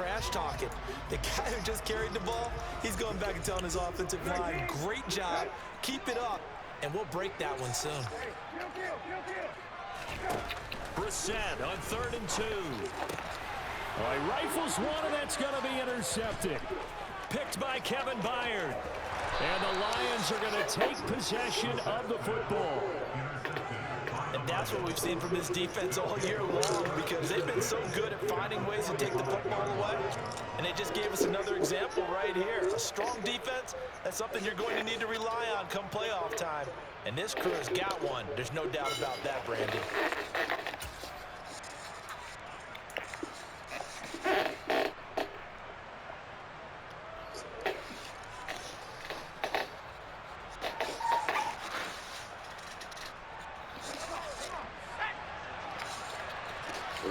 trash talking. The guy who just carried the ball, he's going back and telling his offensive line, great job, keep it up, and we'll break that one soon. Brissett on 3rd and 2. Well, he rifles one, and that's going to be intercepted. Picked by Kevin Byard. And the Lions are going to take possession of the football. And that's what we've seen from this defense all year long, because they've been so good at finding ways to take the football away. And they just gave us another example right here. A strong defense, that's something you're going to need to rely on come playoff time. And this crew has got one. There's no doubt about that, Brandon.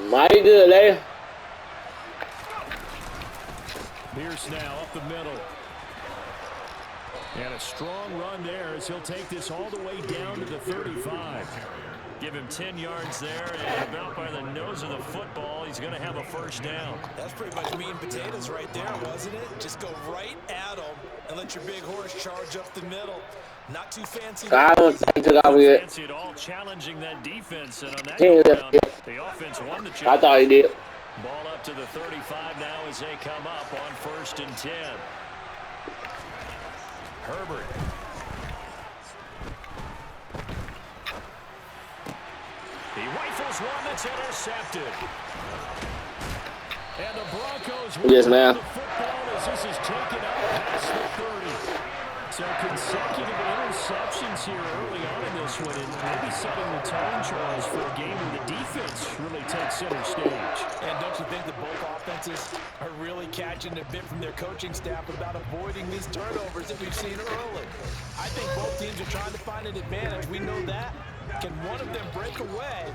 Mighty good, eh? Pierce now up the middle. And a strong run there as he'll take this all the way down to the 35. Give him 10 yards there, and about by the nose of the football, he's going to have a first down. That's pretty much meat and potatoes right there, wasn't it? Just go right at him and let your big horse charge up the middle. Not too fancy. I don't think he took off yet. Fancy at all, challenging that defense, and on that round, the offense won the challenge. I thought he did. Ball up to the 35 now as they come up on 1st and 10. Herbert. He rifles one that's intercepted. And the Broncos yes, ma'am. the football as this is taken up past the 30. So consecutive interceptions here early on in this one, and maybe setting the tone, Charles, for a game where the defense really takes center stage. And don't you think that both offenses are really catching a bit from their coaching staff about avoiding these turnovers that we've seen early? I think both teams are trying to find an advantage. We know that. Can one of them break away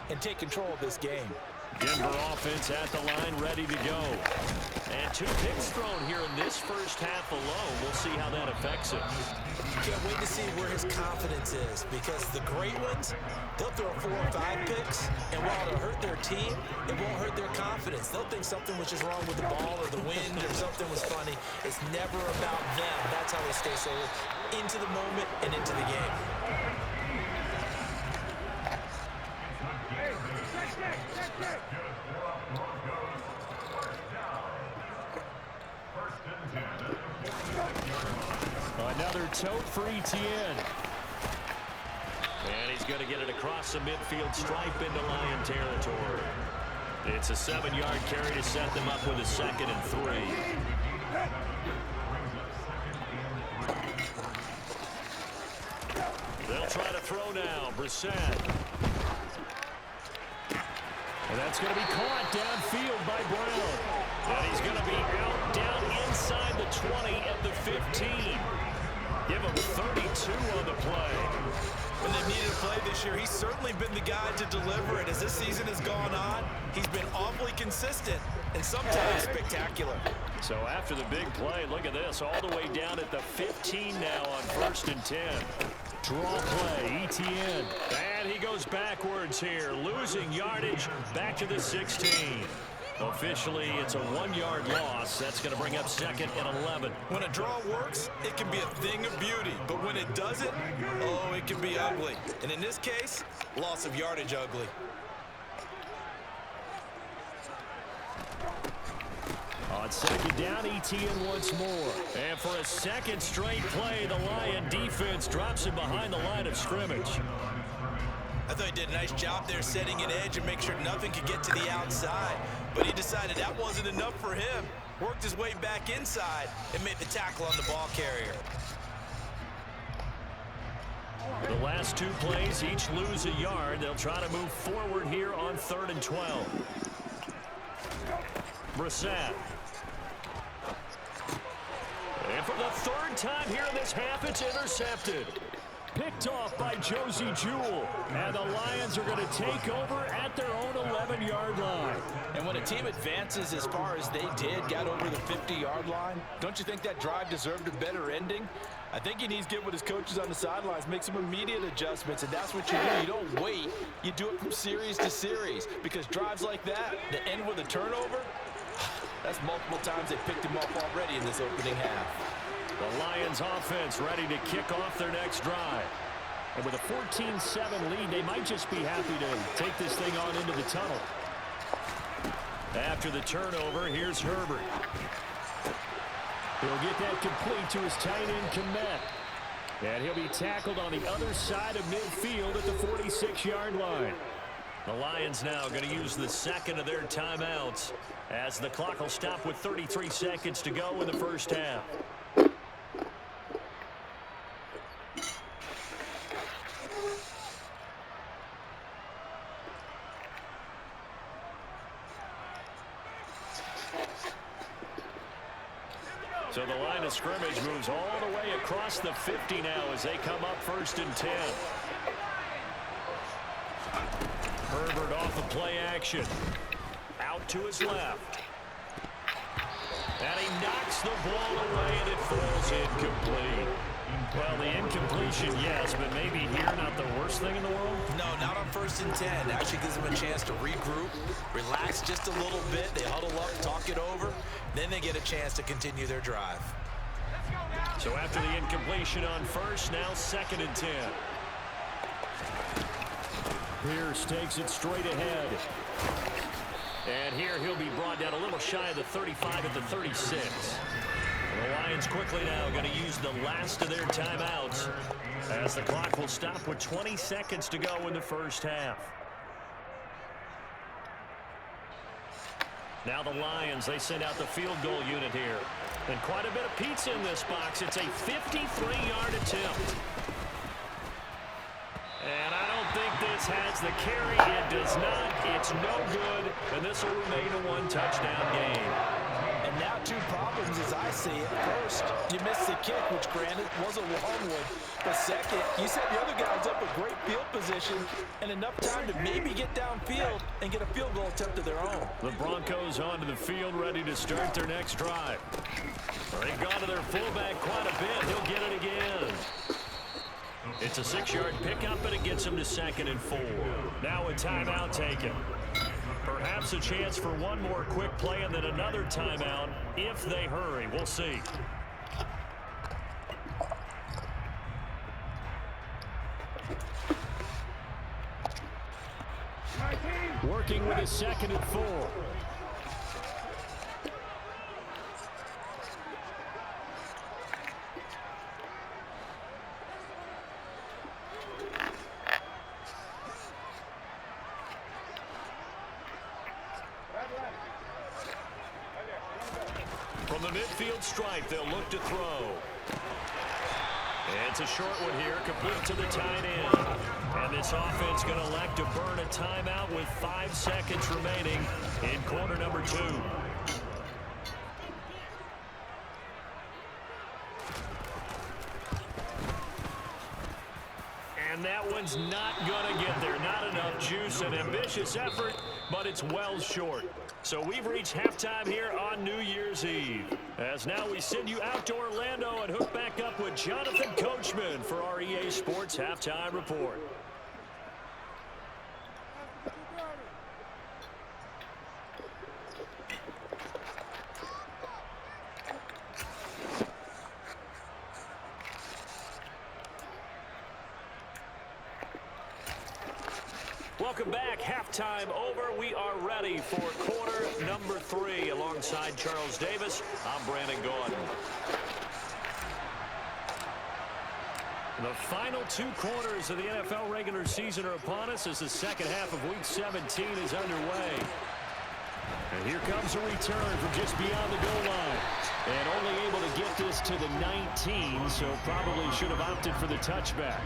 and take control of this game? Denver offense at the line, ready to go. And 2 picks thrown here in this first half alone. We'll see how that affects him. Can't wait to see where his confidence is, because the great ones, they'll throw 4 or 5 picks, and while it'll hurt their team, it won't hurt their confidence. They'll think something was just wrong with the ball or the wind or something was funny. It's never about them. That's how they stay so into the moment and into the game. Another tote for Etienne. And he's going to get it across the midfield stripe into Lion territory. It's a 7-yard carry to set them up with a 2nd and 3. They'll try to throw now. Brissett. And that's going to be caught downfield by Brown. And he's going to be out down inside the 20 at the 15. Give him 32 on the play. When they needed a play this year, he's certainly been the guy to deliver it. As this season has gone on, he's been awfully consistent and sometimes spectacular. So after the big play, look at this, all the way down at the 15 now on 1st and 10. Draw play, Etienne. And he goes backwards here, losing yardage back to the 16. Officially, it's a 1-yard loss. That's going to bring up 2nd and 11. When a draw works, it can be a thing of beauty. But when it doesn't, oh, it can be ugly. And in this case, loss of yardage ugly. On 2nd down, Etienne once more. And for a 2nd straight play, the Lion defense drops him behind the line of scrimmage. I thought he did a nice job there setting an edge and make sure nothing could get to the outside. But he decided that wasn't enough for him. Worked his way back inside and made the tackle on the ball carrier. The last 2 plays each lose a yard. They'll try to move forward here on 3rd and 12. Brissett. And for the 3rd time here in this half, it's intercepted. Picked off by Josie Jewell. And the Lions are going to take over at their own 11-yard line. And when a team advances as far as they did, got over the 50-yard line, don't you think that drive deserved a better ending? I think he needs to get with his coaches on the sidelines, make some immediate adjustments, and that's what you do. You don't wait. You do it from series to series, because drives like that end with a turnover, That's multiple times they picked him off already in this opening half. The Lions offense ready to kick off their next drive. And with a 14-7 lead, they might just be happy to take this thing on into the tunnel. After the turnover, here's Herbert. He'll get that complete to his tight end, Kmet. And he'll be tackled on the other side of midfield at the 46-yard line. The Lions now going to use the second of their timeouts as the clock will stop with 33 seconds to go in the first half. So the line of scrimmage moves all the way across the 50 now as they come up 1st and 10. Herbert off the play action. Out to his left. And he knocks the ball away and it falls incomplete. Well, the incompletion, yes, but maybe here not the worst thing in the world? No, not on 1st and 10. Actually gives them a chance to regroup, relax just a little bit. They huddle up, talk it over. Then they get a chance to continue their drive. So after the incompletion on 1st, now 2nd and 10. Pierce takes it straight ahead. And here he'll be brought down a little shy of the 35 at the 36. The Lions quickly now going to use the last of their timeouts as the clock will stop with 20 seconds to go in the first half. Now the Lions, they send out the field goal unit here. And quite a bit of pizza in this box. It's a 53-yard attempt. And I don't think this has the carry. It does not. It's no good. And this will remain a one-touchdown game. And now 2 problems as I see it. First, you missed the kick, which granted was a long one. But second, you set the other guys up with great field position and enough time to maybe get downfield and get a field goal attempt of their own. The Broncos onto the field ready to start their next drive. They've gone to their fullback quite a bit. He'll get it again. It's a 6-yard pickup, and it gets him to 2nd and 4. Now a timeout taken. Perhaps a chance for one more quick play and then another timeout if they hurry. We'll see. Working with his 2nd and 4. From the midfield stripe, they'll look to throw. It's a short one here, complete to the tight end. And this offense going to elect to burn a timeout with 5 seconds remaining in quarter number 2. And that one's not going to get there. Not enough juice. An ambitious effort, but it's well short. So we've reached halftime here on New Year's Eve. As now we send you out to Orlando and hook back up with Jonathan Coachman for our EA Sports Halftime Report. Welcome back. Halftime over. We are ready for quarter number 3. Alongside Charles Davis, I'm Brandon Gordon. The final 2 quarters of the NFL regular season are upon us as the second half of Week 17 is underway. And here comes a return from just beyond the goal line. And only able to get this to the 19, so probably should have opted for the touchback.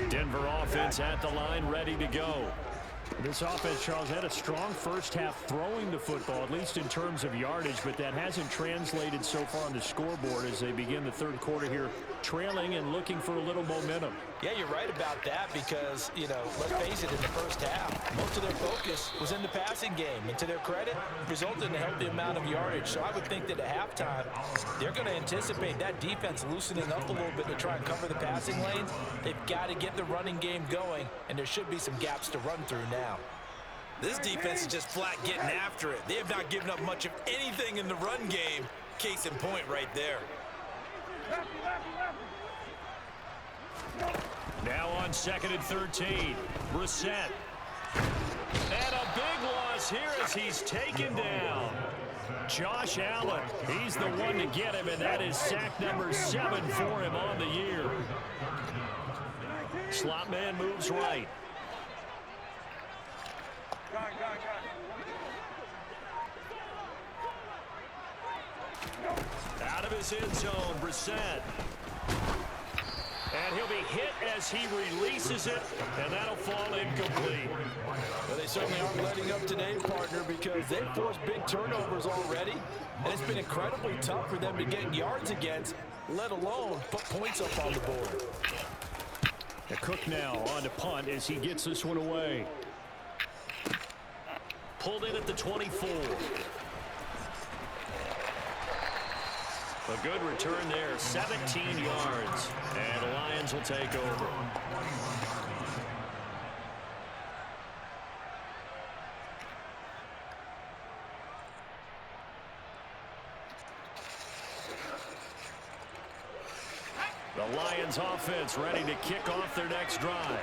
Denver offense at the line, ready to go. This offense, Charles, had a strong first half throwing the football, at least in terms of yardage, but that hasn't translated so far on the scoreboard as they begin the third quarter here, trailing and looking for a little momentum. Yeah, you're right about that because, let's face it, in the first half, most of their focus was in the passing game. And to their credit, resulted in a healthy amount of yardage. So I would think that at halftime, they're going to anticipate that defense loosening up a little bit to try and cover the passing lanes. They've got to get the running game going, and there should be some gaps to run through now. This defense is just flat getting after it. They have not given up much of anything in the run game. Case in point right there. Now on 2nd and 13, Brissett. And a big loss here as he's taken down. Josh Allen, he's the one to get him, and that is sack number 7 for him on the year. Slot man moves right. Out of his end zone, Brissett. And he'll be hit as he releases it, and that'll fall incomplete. Well, they certainly aren't letting up today, partner, because they've forced big turnovers already, and it's been incredibly tough for them to get yards against, let alone put points up on the board. Cook now on to punt as he gets this one away. Pulled in at the 24. A good return there, 17 yards. And the Lions will take over. The Lions offense ready to kick off their next drive.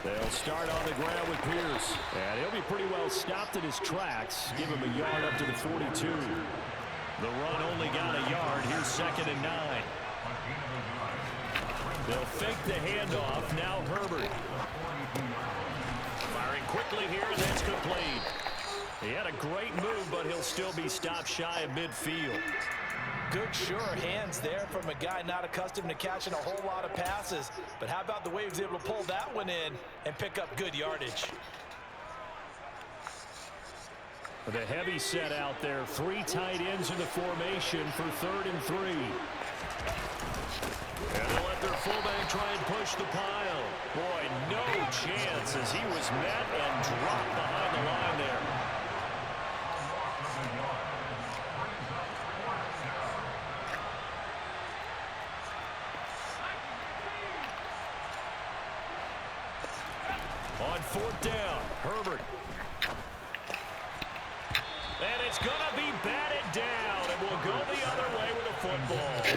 They'll start on the ground with Pierce. And he'll be pretty well stopped in his tracks. Give him a yard up to the 42. The run only got a yard. Here's 2nd and 9. They'll fake the handoff. Now Herbert. Firing quickly here, and that's complete. He had a great move, but he'll still be stopped shy of midfield. Good, sure hands there from a guy not accustomed to catching a whole lot of passes. But how about the way he was able to pull that one in and pick up good yardage? The heavy set out there. 3 tight ends in the formation for 3rd and 3. And they'll let their fullback try and push the pile. Boy, no chance as he was met and dropped behind the line there. On 4th down, Herbert. And it's going to be batted down, and we'll go the other way with a football. So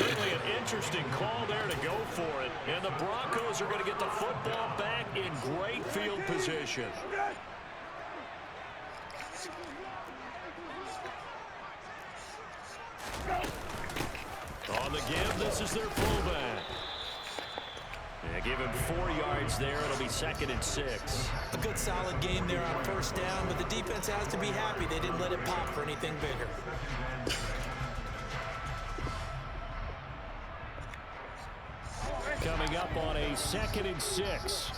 certainly an interesting call there to go for it. And the Broncos are going to get the football back in great field position. On the give, this is their fullback. Yeah, give him 4 yards there. It'll be 2nd and 6. A good solid game there on 1st down, but the defense has to be happy they didn't let it pop for anything bigger. Coming up on a 2nd and 6.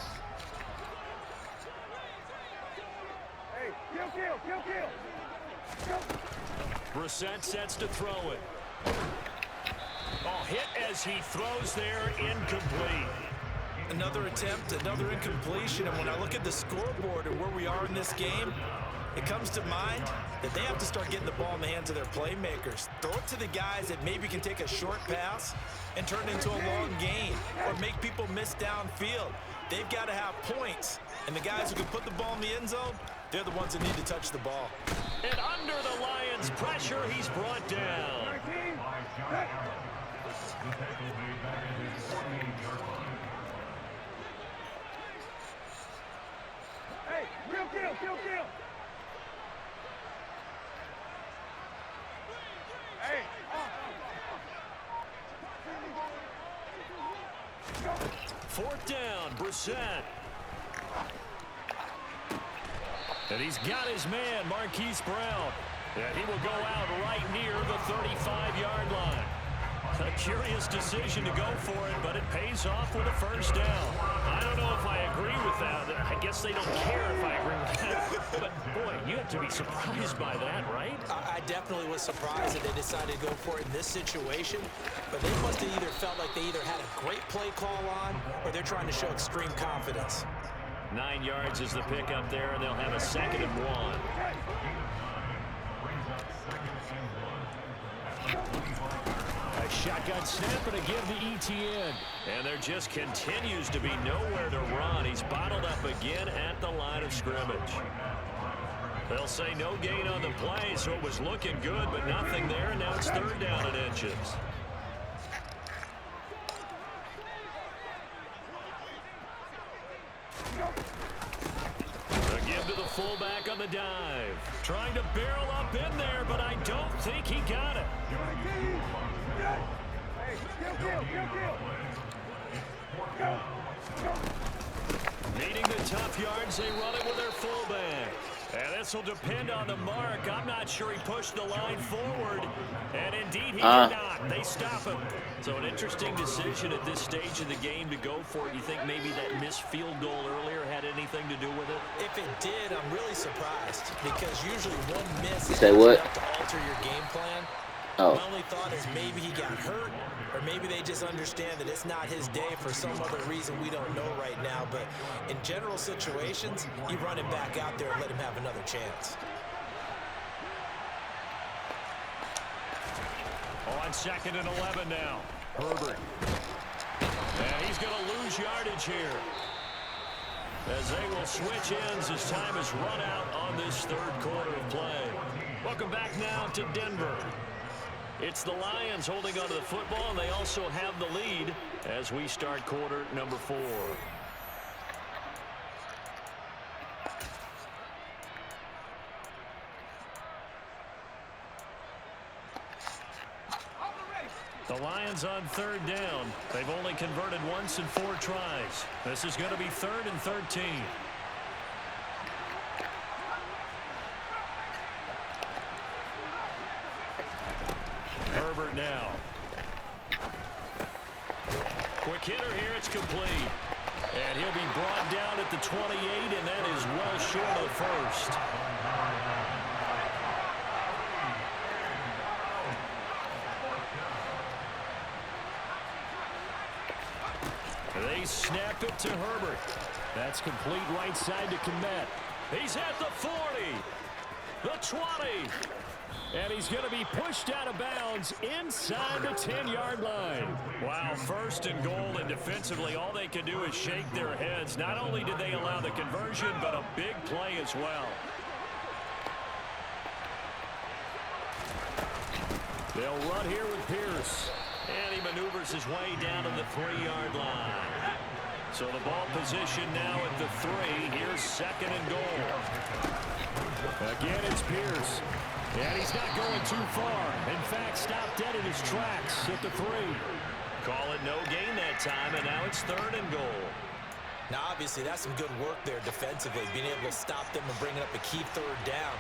Brissett sets to throw it. Oh, hit as he throws there, incomplete. Another attempt, another incompletion, and when I look at the scoreboard and where we are in this game, it comes to mind that they have to start getting the ball in the hands of their playmakers. Throw it to the guys that maybe can take a short pass and turn it into a long gain or make people miss downfield. They've got to have points, and the guys who can put the ball in the end zone, they're the ones that need to touch the ball. And under the Lions' pressure, he's brought down. Hey, real kill. Hey. 4th down, Brissett. And he's got his man, Marquise Brown. And he will go out right near the 35-yard line. A curious decision to go for it, but it pays off with a first down. I don't know if I agree with that. I guess they don't care if I agree with that. But, boy, you have to be surprised by that, right? I definitely was surprised that they decided to go for it in this situation. But they must have either felt like they either had a great play call on or they're trying to show extreme confidence. 9 yards is the pickup there, and they'll have a 2nd and 1. A shotgun snap and a give to ETN. And there just continues to be nowhere to run. He's bottled up again at the line of scrimmage. They'll say no gain on the play, so it was looking good, but nothing there, and now it's 3rd down and inches. A give to the fullback on the dive. Trying to barrel up in there, but I don't think he got it. Needing the tough yards, they run it with their fullback. And this will depend on the mark. I'm not sure he pushed the line forward. And indeed, he did not. They stop him. So an interesting decision at this stage of the game to go for it. You think maybe that missed field goal earlier had anything to do with it? If it did, I'm really surprised because usually one miss is Say what? enough to alter your game plan. Oh. My only thought is maybe he got hurt, or maybe they just understand that it's not his day for some other reason we don't know right now. But in general situations, you run him back out there and let him have another chance. On 2nd and 11 now. Herbert. And he's going to lose yardage here, as they will switch ends as time is run out on this 3rd quarter of play. Welcome back now to Denver. It's the Lions holding onto the football, and they also have the lead as we start quarter number 4. The Lions on 3rd down. They've only converted once in 4 tries. This is going to be 3rd and 13. Herbert now. Quick hitter here. It's complete. And he'll be brought down at the 28, and that is well short of the first. They snap it to Herbert. That's complete right side to Kmet. He's at the 40, the 20. And he's going to be pushed out of bounds inside the 10-yard line. Wow, 1st and goal, and defensively all they can do is shake their heads. Not only did they allow the conversion, but a big play as well. They'll run here with Pierce. And he maneuvers his way down to the 3-yard line. So the ball position now at the 3. Here's 2nd and goal. Again, it's Pierce. And he's not going too far. In fact, stopped dead in his tracks at the 3. Call it no gain that time, and now it's 3rd and goal. Now, obviously, that's some good work there defensively, being able to stop them and bring up a key 3rd down.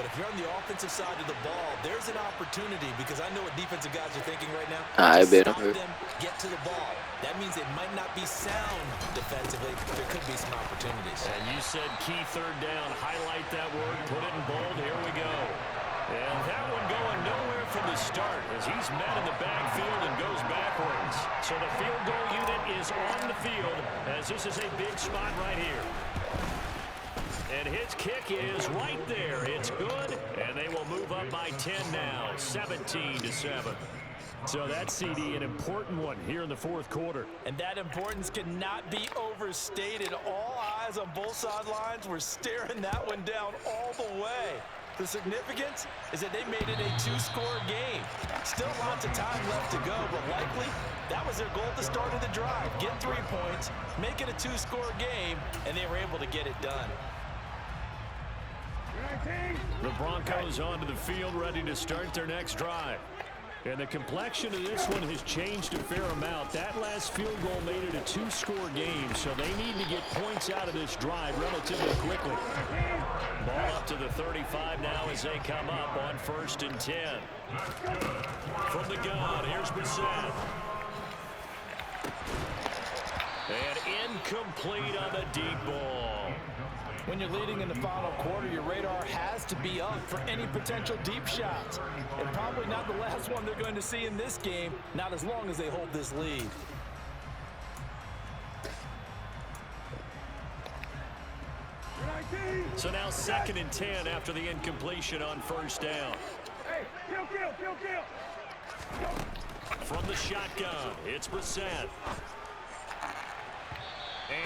But if you're on the offensive side of the ball, there's an opportunity, because I know what defensive guys are thinking right now. I bet stop them, get to the ball. That means it might not be sound defensively, but there could be some opportunities. And you said key 3rd down. Highlight that word. Put it in bold. Here we go. And that one going nowhere from the start as he's met in the backfield and goes backwards. So the field goal unit is on the field as this is a big spot right here. And his kick is right there. It's good, and they will move up by 10 now, 17-7. So that CD, an important one here in the 4th quarter. And that importance cannot be overstated. All eyes on both sidelines were staring that one down all the way. The significance is that they made it a 2-score game. Still lots of time left to go, but likely that was their goal at the start of the drive. Get 3 points, make it a 2-score game, and they were able to get it done. The Broncos onto the field, ready to start their next drive. And the complexion of this one has changed a fair amount. That last field goal made it a 2-score game, so they need to get points out of this drive relatively quickly. Ball up to the 35 now as they come up on 1st and 10. From the gun, here's Brissett. And incomplete on the deep ball. When you're leading in the final quarter, your radar has to be up for any potential deep shots. And probably not the last one they're going to see in this game, not as long as they hold this lead. So now 2nd and 10 after the incompletion on 1st down. Hey, kill. From the shotgun, it's Brissett.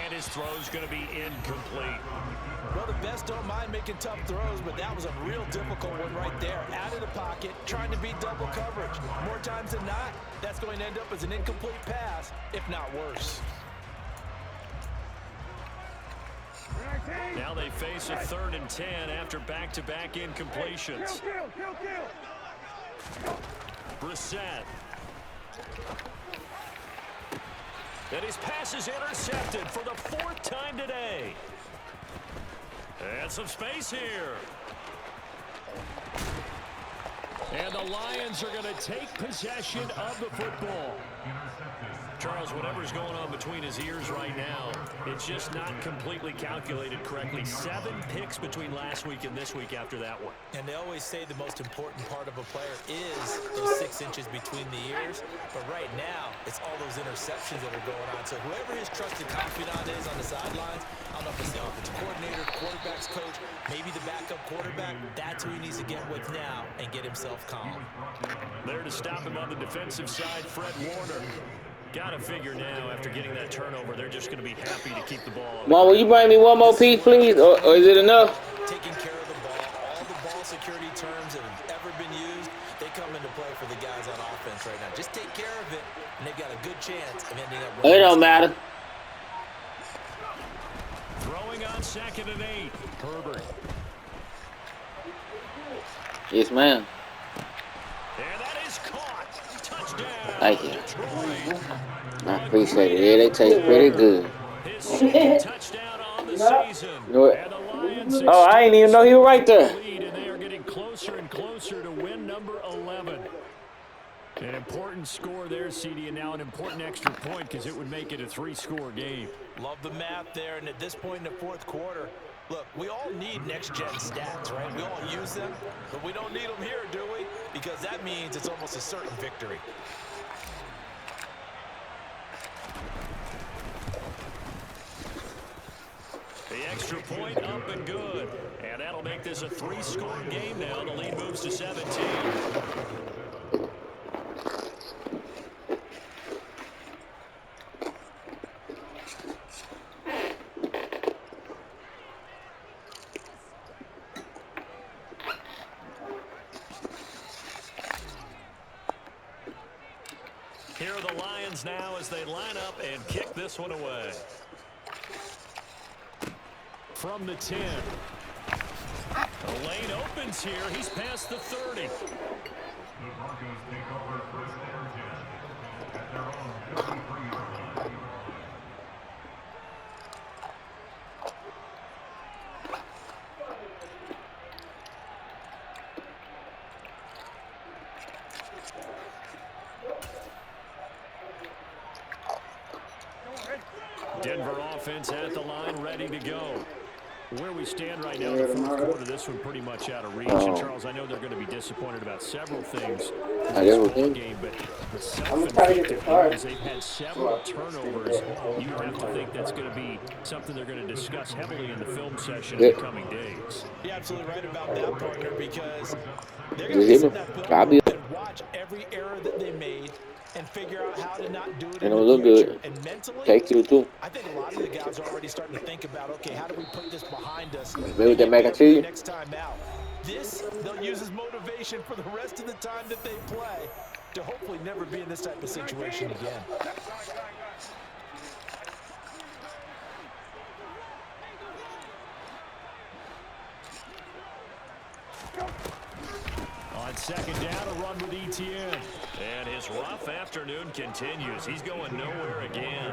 And his throw's going to be incomplete. Well, the best don't mind making tough throws, but that was a real difficult one right there. Out of the pocket, trying to beat double coverage. More times than not, that's going to end up as an incomplete pass, if not worse. Now they face a 3rd and 10 after back-to-back incompletions. Brissett. And his pass is intercepted for the 4th time today. And some space here. And the Lions are going to take possession of the football. Charles, whatever's going on between his ears right now, it's just not completely calculated correctly. 7 picks between last week and this week after that one. And they always say the most important part of a player is those 6 inches between the ears. But right now, it's all those interceptions that are going on. So whoever his trusted confidant is on the sidelines, I don't know if it's the offensive coordinator, quarterback's coach, maybe the backup quarterback, that's who he needs to get with now and get himself calm. There to stop him on the defensive side, Fred Warner. Got to figure now, after getting that turnover, they're just going to be happy to keep the ball. Mom, will you bring me one more piece, please? Or is it enough? Taking care of the ball, all the ball security terms that have ever been used, they come into play for the guys on offense right now. Just take care of it, and they've got a good chance of ending up winning. It don't matter. Throwing on 2nd and 8. Herbert. Yes, ma'am. And that is caught. Touchdown. Thank you. Detroit. I appreciate it. Yeah, they taste pretty good. His 2nd touchdown on the season. You know what? And the Lions Oh, I didn't even know he was right there. lead, and they are getting closer and closer to win number 11. An important score there, CD, and now an important extra point because it would make it a 3-score game. Love the math there, and at this point in the 4th quarter, look, we all need next-gen stats, right? We all use them, but we don't need them here, do we? Because that means it's almost a certain victory. The extra point up and good. And that'll make this a 3-score game now. The lead moves to 17. Here are the Lions now as they line up and kick this one away. From the 10. The lane opens here. He's past the 30. The Broncos take over 1st and 10 at their own 53-yard line. Denver offense at the line, ready to go. Where we stand right now in the 4th quarter, this one pretty much out of reach. And Charles, I know they're going to be disappointed about several things in this ball game, but the self-inflicted wounds, they've had several turnovers. You have to think that's going to be something they're going to discuss heavily in the film session in the coming days. You're absolutely right about that, partner, because they're going to be sitting that film and watch every error that they made and figure out how to not do it in the future. And mentally, Take you too. I think a lot of the guys are already starting to think about, okay, how do we put this behind us Maybe they make it to you. next time out? This, they'll use as motivation for the rest of the time that they play to hopefully never be in this type of situation again. On On second down, a run with ETN. And his rough afternoon continues. He's going nowhere again.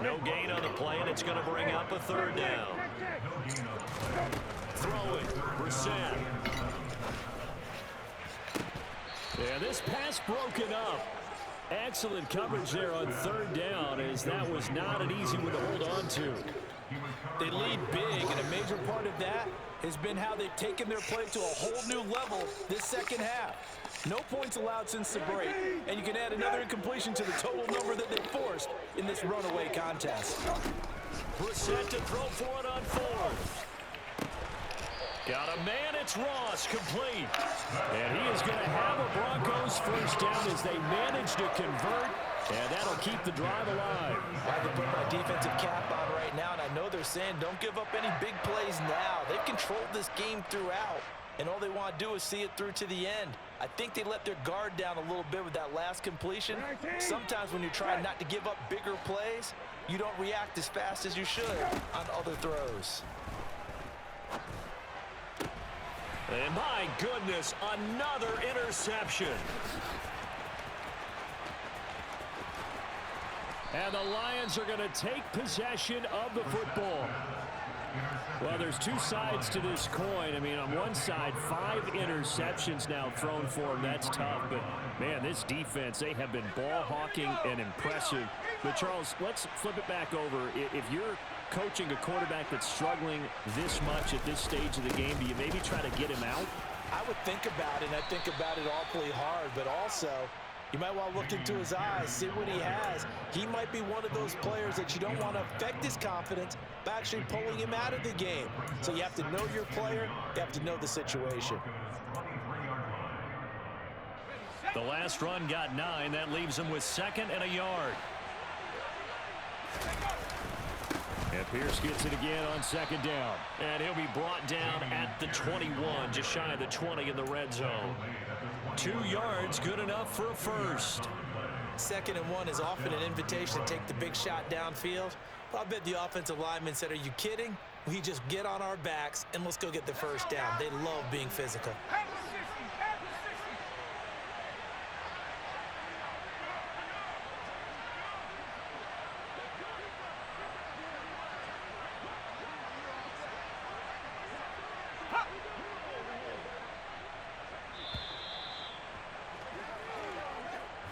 No gain on the play, and it's going to bring up a third down. Throwing, Brissett. Yeah, this pass broken up. Excellent coverage there on third down, as that was not an easy one to hold on to. They lead big, and a major part of that has been how they've taken their play to a whole new level this second half. No points allowed since the break, and you can add another incompletion to the total number that they forced in this runaway contest. Brissett to throw for it on fourth. Got a man, it's Ross, complete. And he is going to have a Broncos first down as they manage to convert, and that'll keep the drive alive. I have to put my defensive cap on right now, and I know they're saying don't give up any big plays now. They've controlled this game throughout, and all they want to do is see it through to the end. I think they let their guard down a little bit with that last completion. Sometimes when you're trying not to give up bigger plays, you don't react as fast as you should on other throws. And my goodness, another interception. And the Lions are going to take possession of the football. Well, there's two sides to this coin. I mean, on one side, 5 interceptions now thrown for them. That's tough. But, man, this defense, they have been ball hawking and impressive. But, Charles, let's flip it back over. If you're coaching a quarterback that's struggling this much at this stage of the game, do you maybe try to get him out? I would think about it, and I think about it awfully hard, but also you might want to look into his eyes, see what he has. He might be one of those players that you don't want to affect his confidence by actually pulling him out of the game. So you have to know your player, you have to know the situation. The last run got 9. That leaves him with 2nd and a yard. And Pierce gets it again on 2nd down. And he'll be brought down at the 21, just shy of the 20 in the red zone. 2 yards, good enough for a first. 2nd and 1 is often an invitation to take the big shot downfield. But I bet the offensive lineman said, are you kidding? We just get on our backs and let's go get the first down. They love being physical.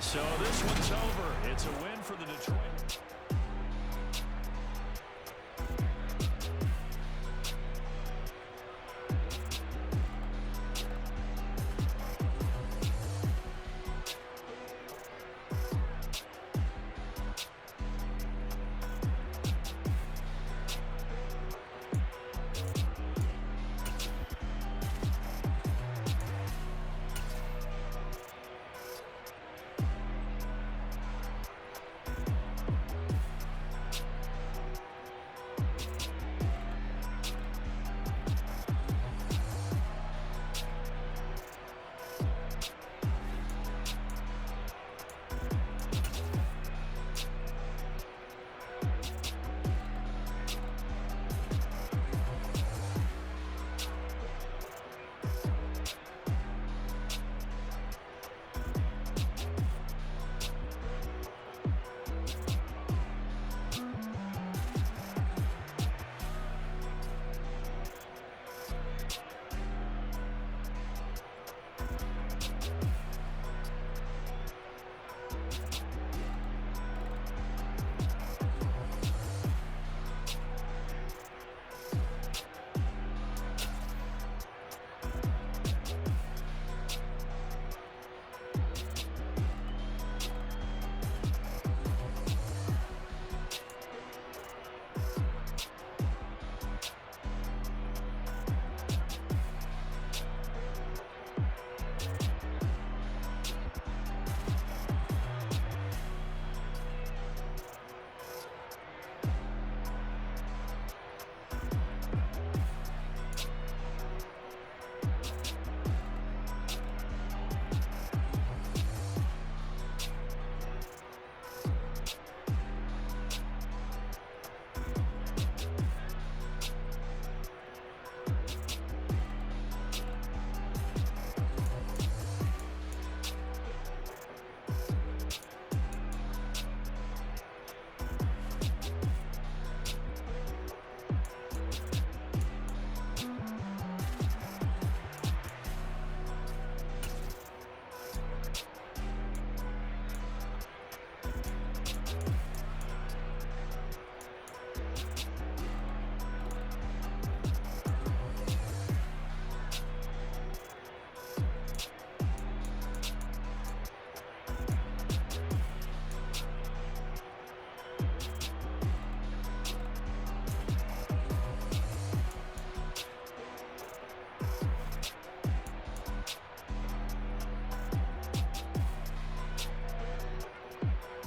So this one's over.